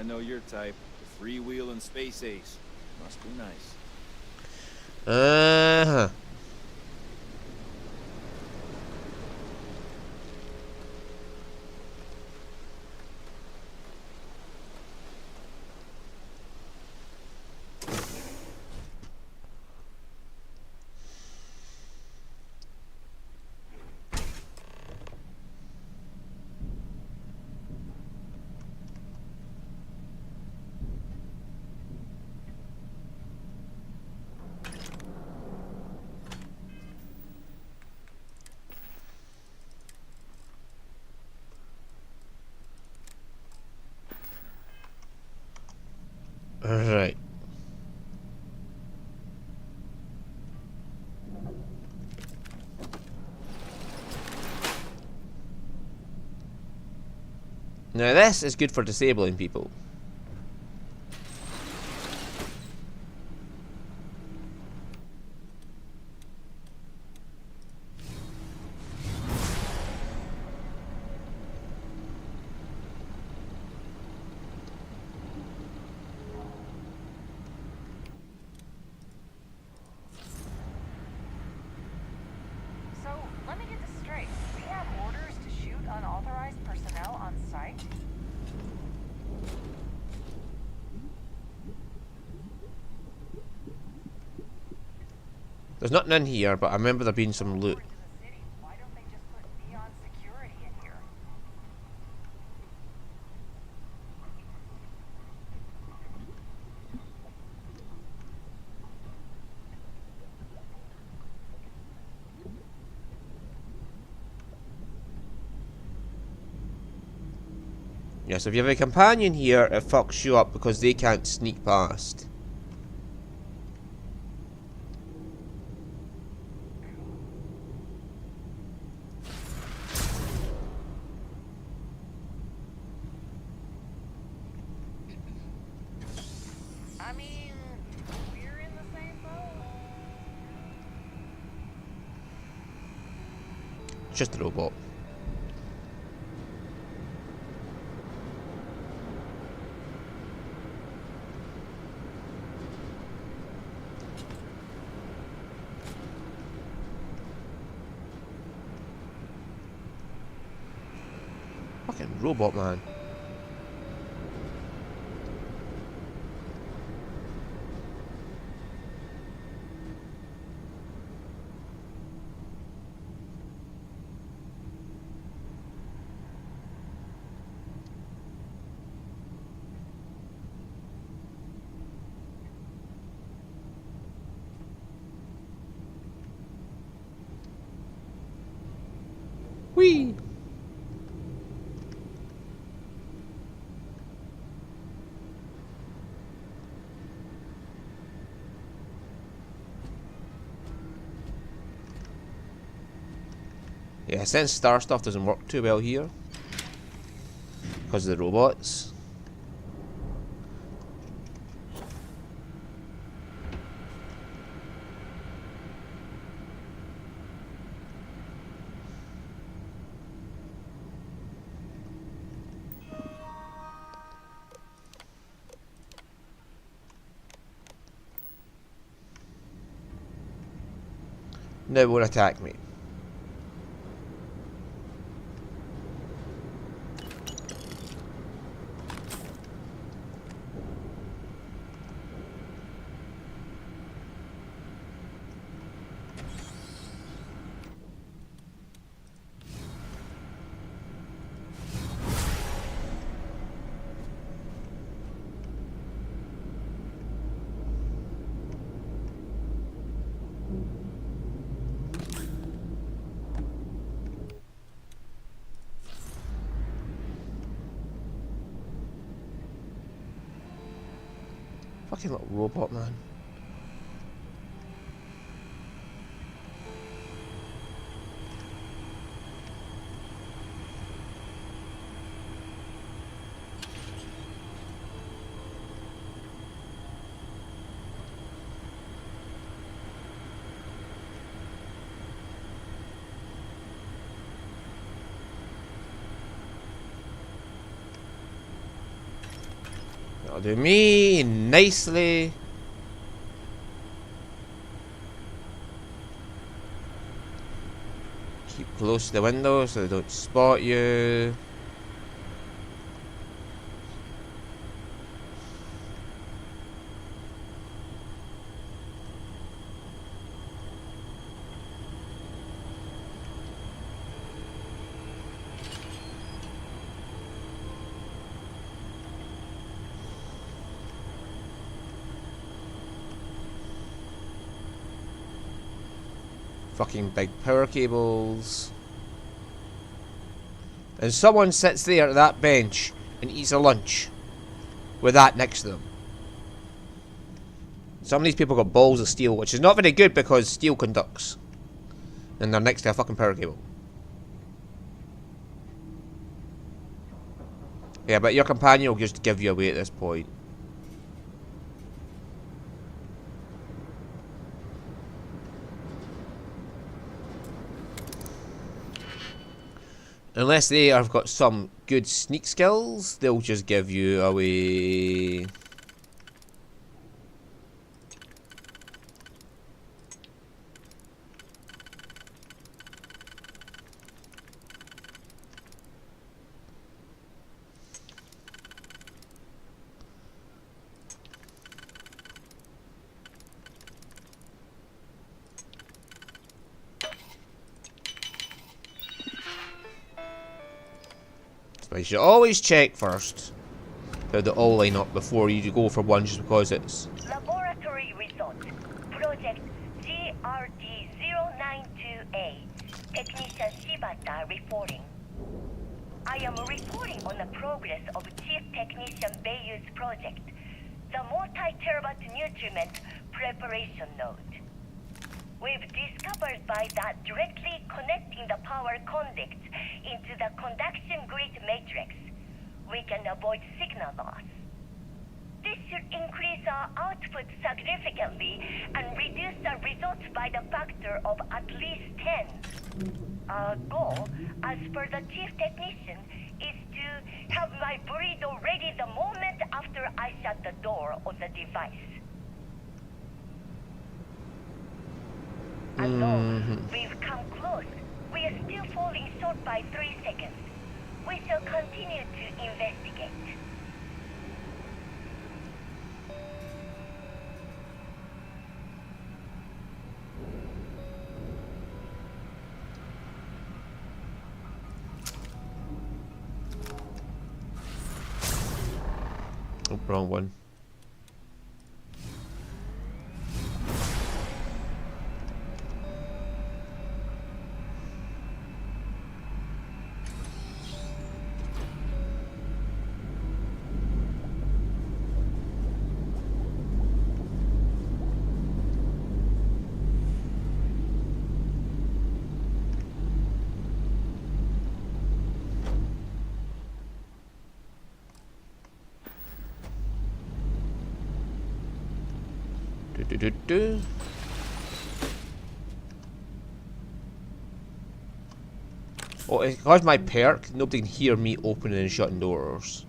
know your type. The freewheeling space ace. Must be nice. Uh-huh. Right. Now this is good for disabling people. So, let me get this straight. We have orders to shoot unauthorized personnel on site? There's nothing in here, but I remember there being some loot. Into the city. Why don't they just put neon security in here? Yeah, so if you have a companion here, it fucks you up because they can't sneak past. I mean, we're in the same boat. It's just a robot. Fucking robot, man. Whee! Yeah, since star stuff doesn't work too well here because of the robots. Now it won't attack me. Fucking little robot, man. That'll do me nicely. Keep close to the window so they don't spot you. Fucking big power cables. And someone sits there at that bench and eats a lunch with that next to them. Some of these people got balls of steel, which is not very good because steel conducts. And they're next to a fucking power cable. Yeah, but your companion will just give you away at this point. Unless they have got some good sneak skills, they'll just give you away. But you should always check first how they all line up before you go for one just because it's... Laboratory results. Project GRD-092A. Technician Shibata reporting. I am reporting on the progress of Chief Technician Beiyu's project, the multi-terabyte nutriment preparation node. We've discovered by that directly connecting the power conducts into the conduction grid matrix, we can avoid signal loss. This should increase our output significantly and reduce the results by the factor of at least 10. Our goal, as per the chief technician, is to have my burrito ready the moment after I shut the door on the device. Although we've come close, we are still falling short by 3 seconds. We shall continue to investigate. Oh, wrong one. Do. Oh, because my perk, nobody can hear me opening and shutting doors.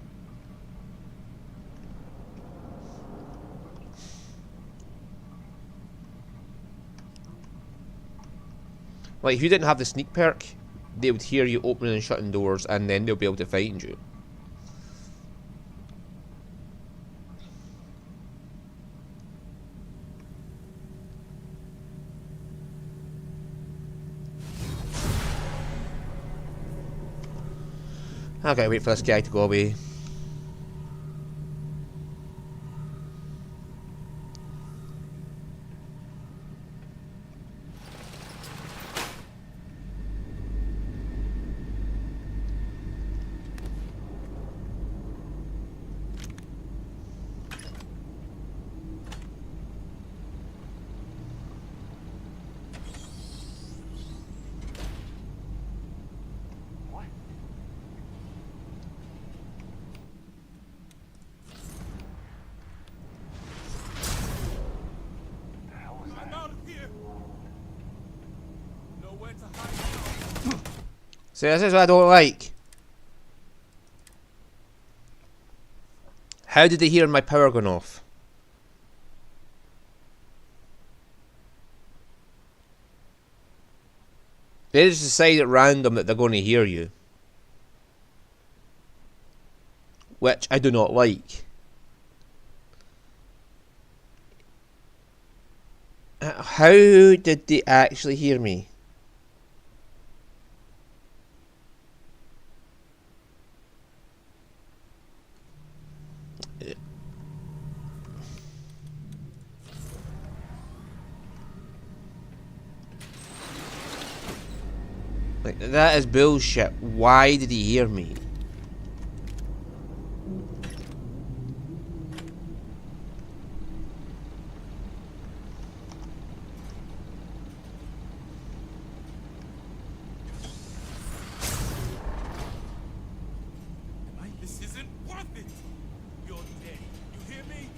Like, if you didn't have the sneak perk, they would hear you opening and shutting doors, and then they'll be able to find you. I gotta wait for this guy to go away. See, this is what I don't like. How did they hear my power going off? They just decide at random that they're going to hear you. Which I do not like. How did they actually hear me? Like, that is bullshit. Why did he hear me? This isn't worth it. You're dead. You hear me?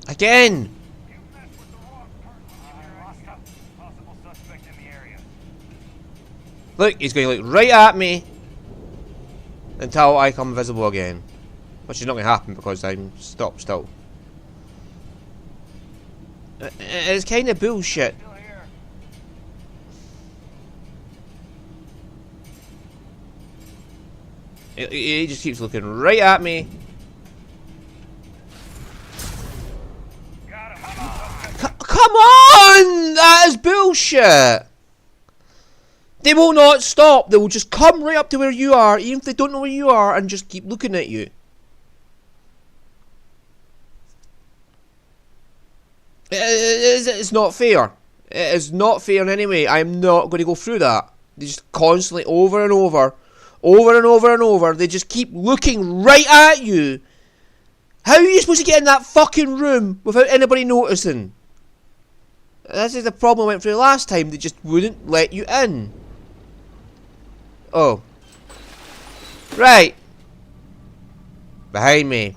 Again! You messed with the wrong person. Possible suspect in the area. Look, he's going to look right at me until I come visible again. Which is not going to happen because I'm stopped still. It's kind of bullshit. Still here. He just keeps looking right at me. Got him. Come on! That is bullshit! They will not stop. They will just come right up to where you are, even if they don't know where you are, and just keep looking at you. It's not fair. It is not fair in any way. I am not going to go through that. They just constantly, over and over, they just keep looking right at you. How are you supposed to get in that fucking room without anybody noticing? This is the problem I went through last time. They just wouldn't let you in. Oh. Right. Behind me.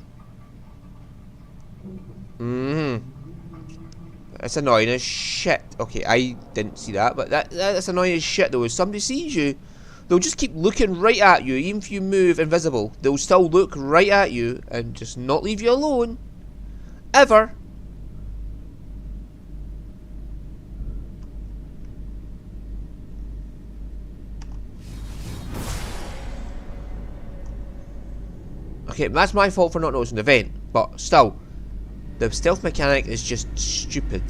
That's annoying as shit. Okay, I didn't see that, but that's annoying as shit though. If somebody sees you, they'll just keep looking right at you. Even if you move invisible, they'll still look right at you and just not leave you alone. Ever. Okay, that's my fault for not noticing the vent, but still, the stealth mechanic is just stupid.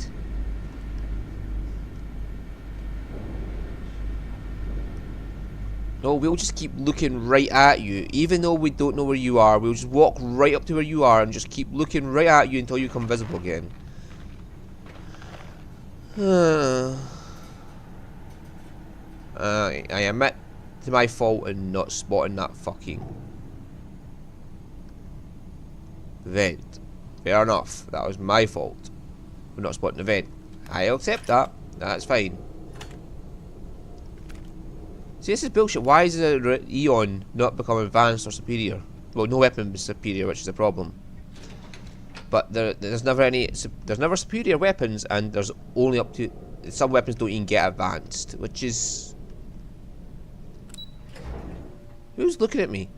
No, we'll just keep looking right at you, even though we don't know where you are. We'll just walk right up to where you are and just keep looking right at you until you come visible again. I admit to my fault in not spotting that fucking vent. Fair enough, that was my fault for not spotting the vent. I'll accept that, that's fine. See, this is bullshit. Why is the Eon not become advanced or superior? Well, no weapon is superior, which is the problem. But there's never superior weapons, and there's only up to some weapons don't even get advanced, which is. Who's looking at me?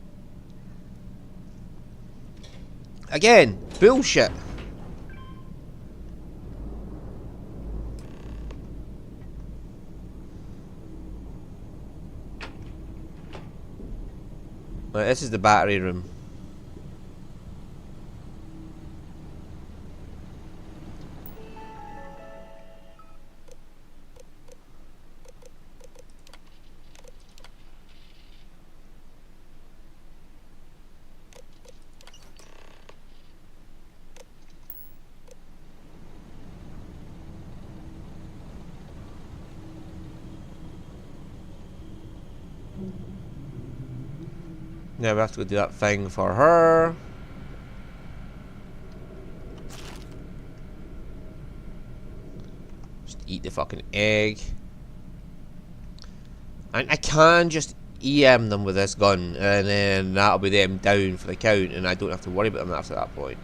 Again, bullshit. Right, this is the battery room. Now we have to go do that thing for her. Just eat the fucking egg. And I can just EM them with this gun, and then that'll be them down for the count, and I don't have to worry about them after that point.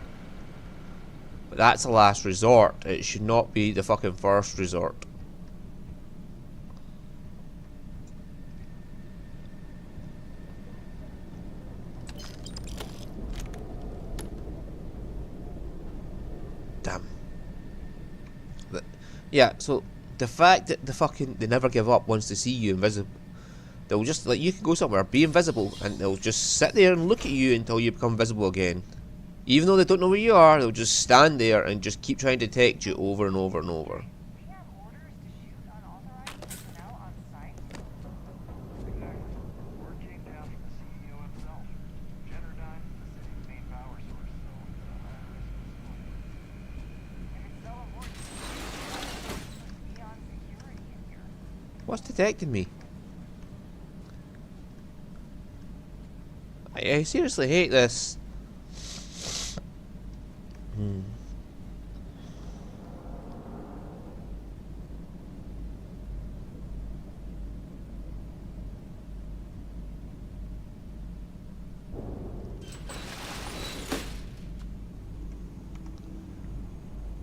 But that's the last resort. It should not be the fucking first resort. Damn. But, yeah, so the fact that they never give up once they see you invisible. They'll just, like, you can go somewhere, be invisible, and they'll just sit there and look at you until you become visible again. Even though they don't know where you are, they'll just stand there and just keep trying to detect you over and over and over. We have orders to shoot unauthorized personnel on site. Exactly. Word came down from the CEO himself. Generdyne is the city's main power source, so it's a high risk facility. If it's so important, beyond security in here. What's detecting me? I seriously hate this.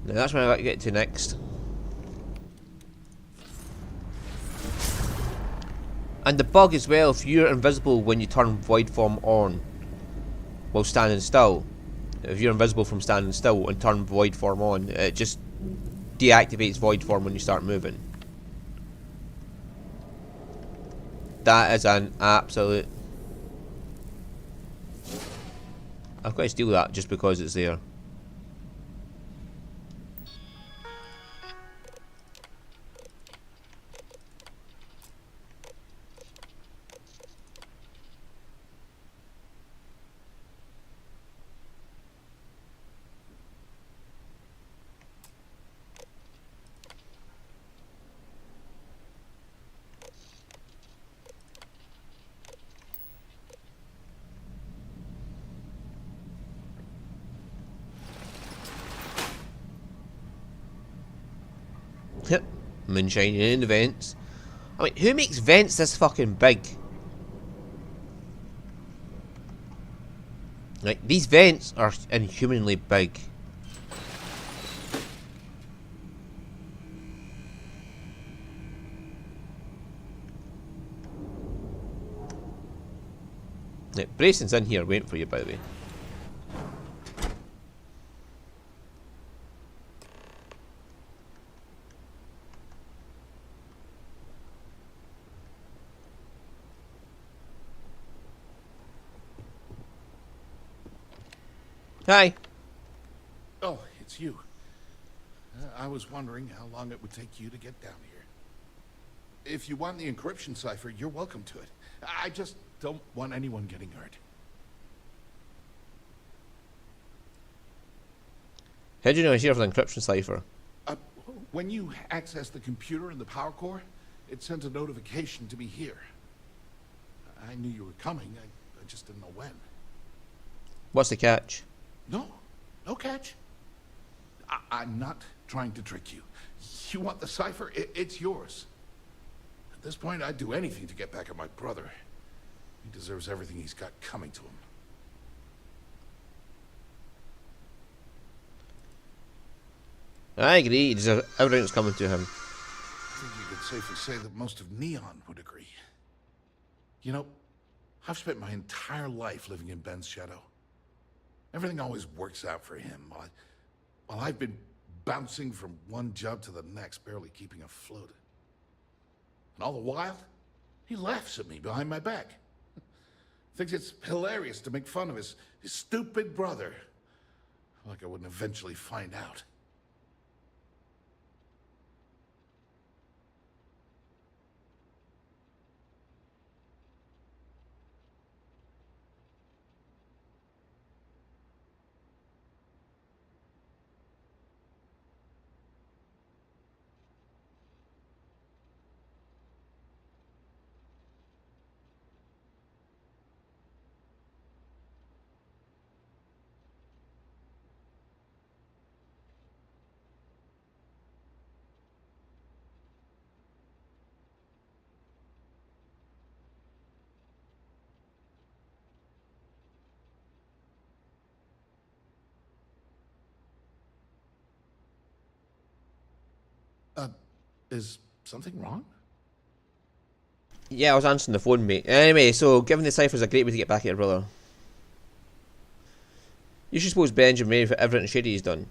Now that's where I got to get to next. And the bug as well, if you're invisible when you turn void form on while standing still. If you're invisible from standing still and turn void form on, it just deactivates void form when you start moving. That is an absolute... I've got to steal that just because it's there. Yep, moonshining in the vents. I mean, who makes vents this fucking big? Like, these vents are inhumanly big. Like, Brayson's in here waiting for you, by the way. Hi. Oh, it's you. I was wondering how long it would take you to get down here. If you want the encryption cipher, you're welcome to it. I just don't want anyone getting hurt. How do you know he's here for the encryption cipher? When you access the computer in the power core, it sends a notification to me here. I knew you were coming, I just didn't know when. What's the catch? No, no catch. I'm not trying to trick you. You want the cipher? It's yours. At this point, I'd do anything to get back at my brother. He deserves everything he's got coming to him. I agree, he deserves everything that's coming to him. I think you could safely say that most of Neon would agree. You know, I've spent my entire life living in Ben's shadow. Everything always works out for him, while I've been bouncing from one job to the next, barely keeping afloat. And all the while, he laughs at me behind my back. Thinks it's hilarious to make fun of his stupid brother. Like I wouldn't eventually find out. Is something wrong? Yeah, I was answering the phone, mate. Anyway, so giving the ciphers a great way to get back at your brother. You should suppose Benjamin ready for everything shady he's done.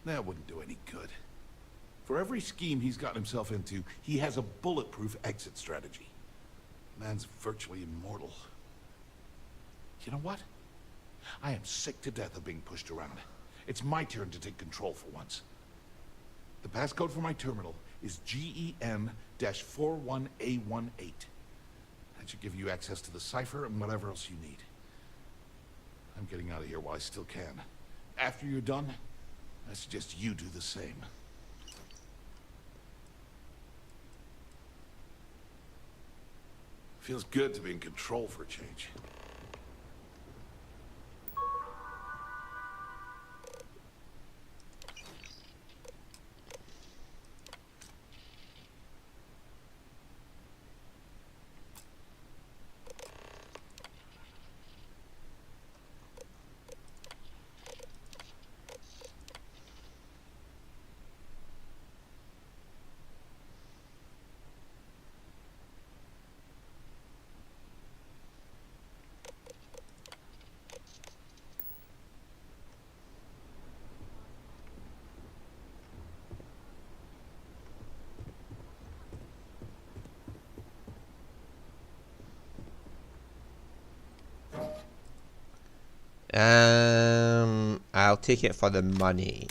That wouldn't do any good. For every scheme he's gotten himself into, he has a bulletproof exit strategy. Man's virtually immortal. You know what? I am sick to death of being pushed around. It's my turn to take control for once. The passcode for my terminal is GEN-41A18. That should give you access to the cipher and whatever else you need. I'm getting out of here while I still can. After you're done, I suggest you do the same. Feels good to be in control for a change. I'll take it for the money.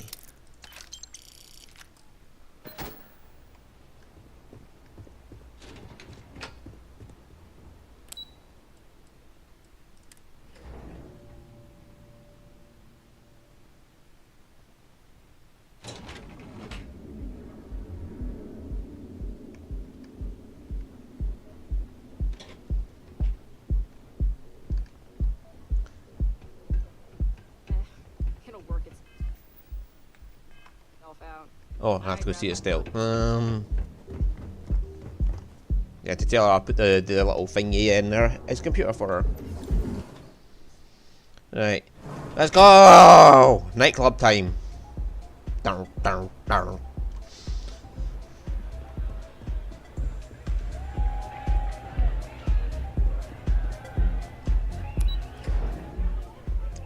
It'll work itself out. Oh, I have to go see it still. Yeah, to tell her I'll put the little thingy in there. His computer for her. Right. Let's go! Nightclub time. Dun, dun, dun.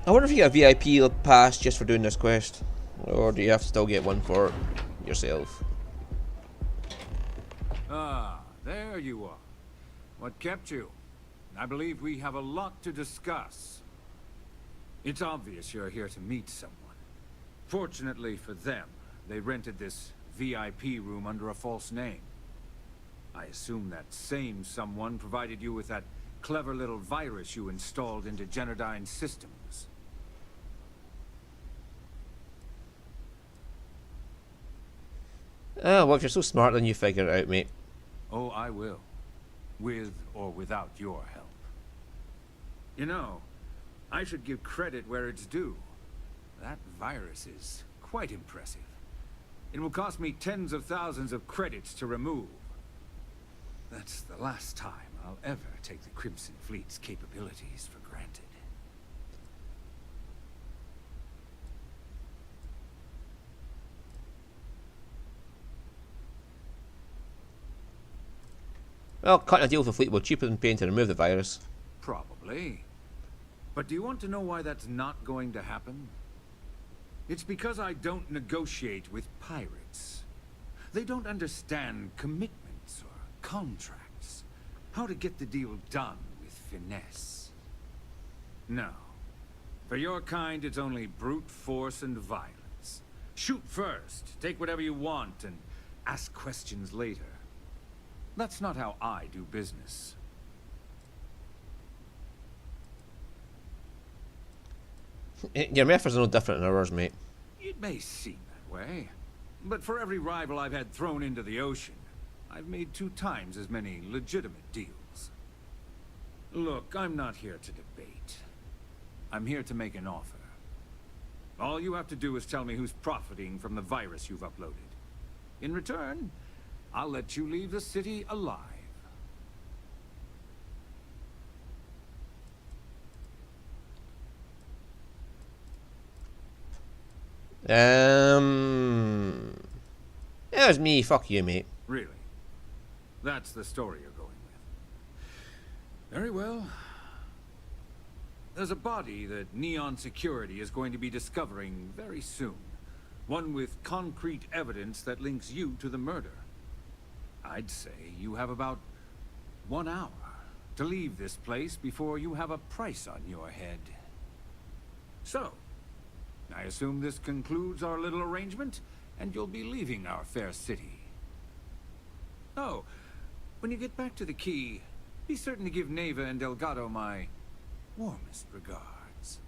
I wonder if you get a VIP pass just for doing this quest. Or do you have to still get one for yourself? Ah, there you are. What kept you? I believe we have a lot to discuss. It's obvious you're here to meet someone. Fortunately for them, they rented this VIP room under a false name. I assume that same someone provided you with that clever little virus you installed into Generdyne's systems. Oh, well, if you're so smart, then you figure it out, mate. Oh, I will. With or without your help. You know, I should give credit where it's due. That virus is quite impressive. It will cost me tens of thousands of credits to remove. That's the last time I'll ever take the Crimson Fleet's capabilities for granted. Well, cutting a deal with the fleet will cheaper than paying to remove the virus. Probably. But do you want to know why that's not going to happen? It's because I don't negotiate with pirates. They don't understand commitments or contracts. How to get the deal done with finesse. No. For your kind, it's only brute force and violence. Shoot first, take whatever you want, and ask questions later. That's not how I do business. Your methods are no different than ours, mate. It may seem that way, but for every rival I've had thrown into the ocean, I've made 2 times as many legitimate deals. Look, I'm not here to debate. I'm here to make an offer. All you have to do is tell me who's profiting from the virus you've uploaded. In return, I'll let you leave the city alive. Yeah, was me. Fuck you, mate. Really? That's the story you're going with. Very well. There's a body that Neon Security is going to be discovering very soon. One with concrete evidence that links you to the murder. I'd say you have about 1 hour to leave this place before you have a price on your head. So, I assume this concludes our little arrangement, and you'll be leaving our fair city. Oh, when you get back to the key, be certain to give Neva and Delgado my warmest regards.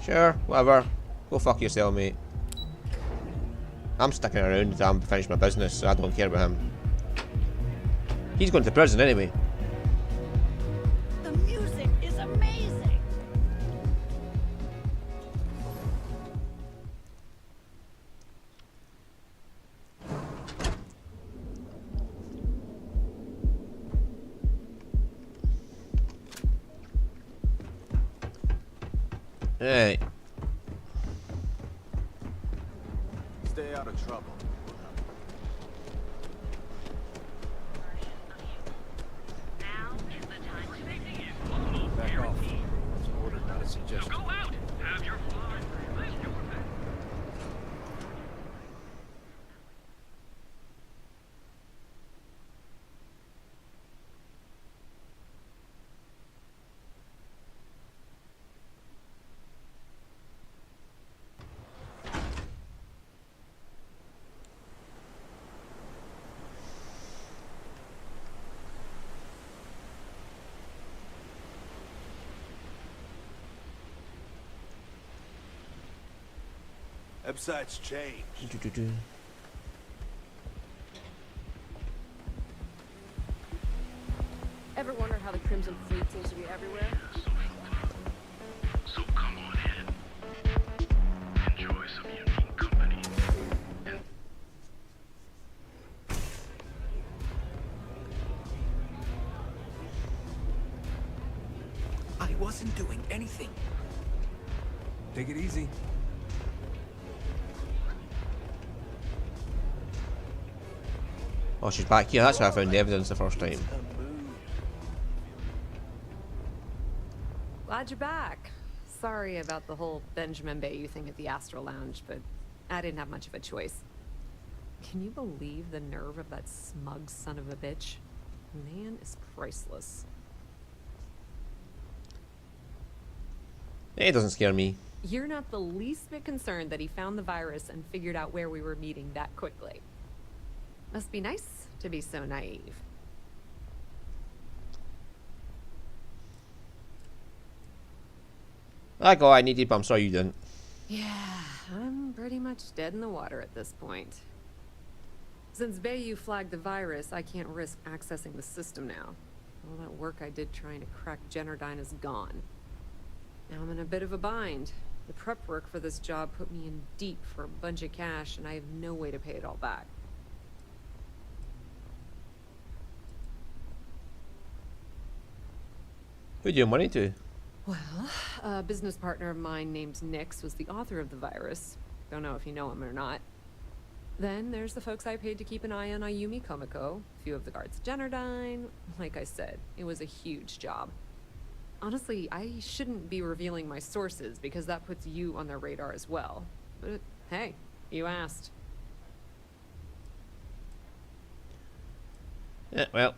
Sure, whatever. Go fuck yourself, mate. I'm sticking around until I'm finished my business, so I don't care about him. He's going to prison anyway. The music is amazing. Right. Stay out of trouble. Now is the time to begin. Back off. It's an order, not a suggestion. Go out. Have your fun. Live your best. Website's changed. Ever wonder how the Crimson Fleet seems to be everywhere? So come on in. Enjoy some unique company. I wasn't doing anything. Take it easy. Oh, she's back here. That's where I found the evidence the first time. Glad you're back. Sorry about the whole Benjamin Bayou thing at the Astro Lounge, but I didn't have much of a choice. Can you believe the nerve of that smug son of a bitch? Man is priceless. It doesn't scare me. You're not the least bit concerned that he found the virus and figured out where we were meeting that quickly. Must be nice to be so naive. I got what I needed, but I'm sorry you didn't. Yeah, I'm pretty much dead in the water at this point. Since Bayou flagged the virus, I can't risk accessing the system now. All that work I did trying to crack Generdyne is gone. Now I'm in a bit of a bind. The prep work for this job put me in deep for a bunch of cash, and I have no way to pay it all back. Who do you money to? Well, a business partner of mine named Nix was the author of the virus. Don't know if you know him or not. Then there's the folks I paid to keep an eye on Ayumi Komiko, a few of the guards at Generdyne. Like I said, it was a huge job. Honestly, I shouldn't be revealing my sources because that puts you on their radar as well. But hey, you asked. Yeah, well.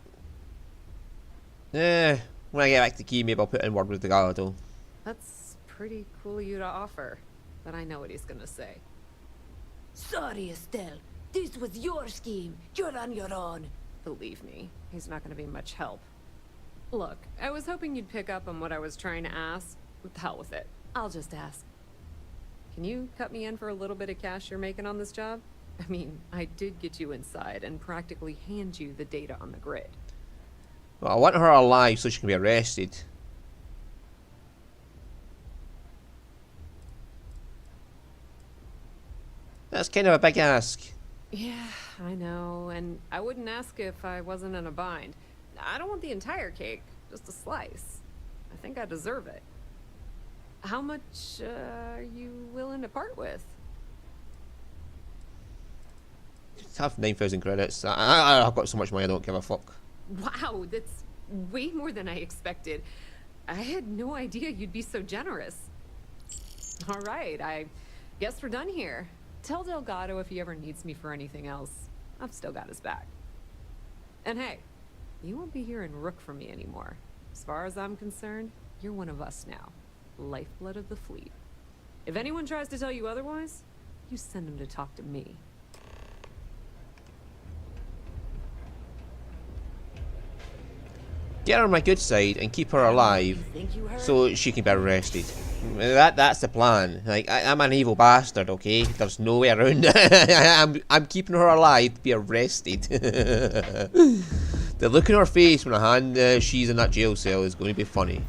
When I get back to Key, maybe I'll put in word with the Galado. That's pretty cool of you to offer, but I know what he's gonna say. Sorry, Estelle. This was your scheme. You're on your own. Believe me, he's not gonna be much help. Look, I was hoping you'd pick up on what I was trying to ask. The hell with it. I'll just ask. Can you cut me in for a little bit of cash you're making on this job? I mean, I did get you inside and practically hand you the data on the grid. Well, I want her alive so she can be arrested. That's kind of a big ask. Yeah, I know, and I wouldn't ask if I wasn't in a bind. I don't want the entire cake, just a slice. I think I deserve it. How much are you willing to part with? have 9,000 credits. I've got so much money I don't give a fuck. Wow, that's way more than I expected. I had no idea you'd be so generous. All right, I guess we're done here. Tell Delgado if he ever needs me for anything else. I've still got his back. And hey, you won't be hearing Rook from me anymore. As far as I'm concerned, you're one of us now. Lifeblood of the fleet. If anyone tries to tell you otherwise, you send them to talk to me. Get her on my good side and keep her alive so she can be arrested. That's the plan. Like, I'm an evil bastard, okay? There's no way around it. I'm keeping her alive to be arrested. The look in her face when she's in that jail cell is going to be funny.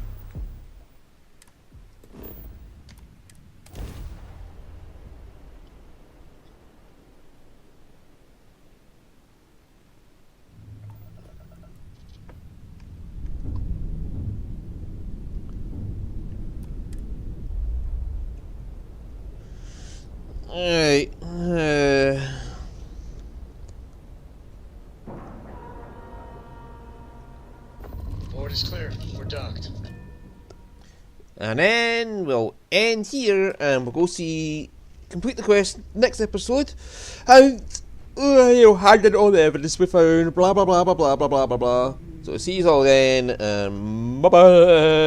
Alright. Board is clear. We're docked. And then we'll end here and we'll go complete the quest next episode. And hand in all the evidence we found, blah blah blah blah blah blah blah blah blah. So see you all then, bye bye.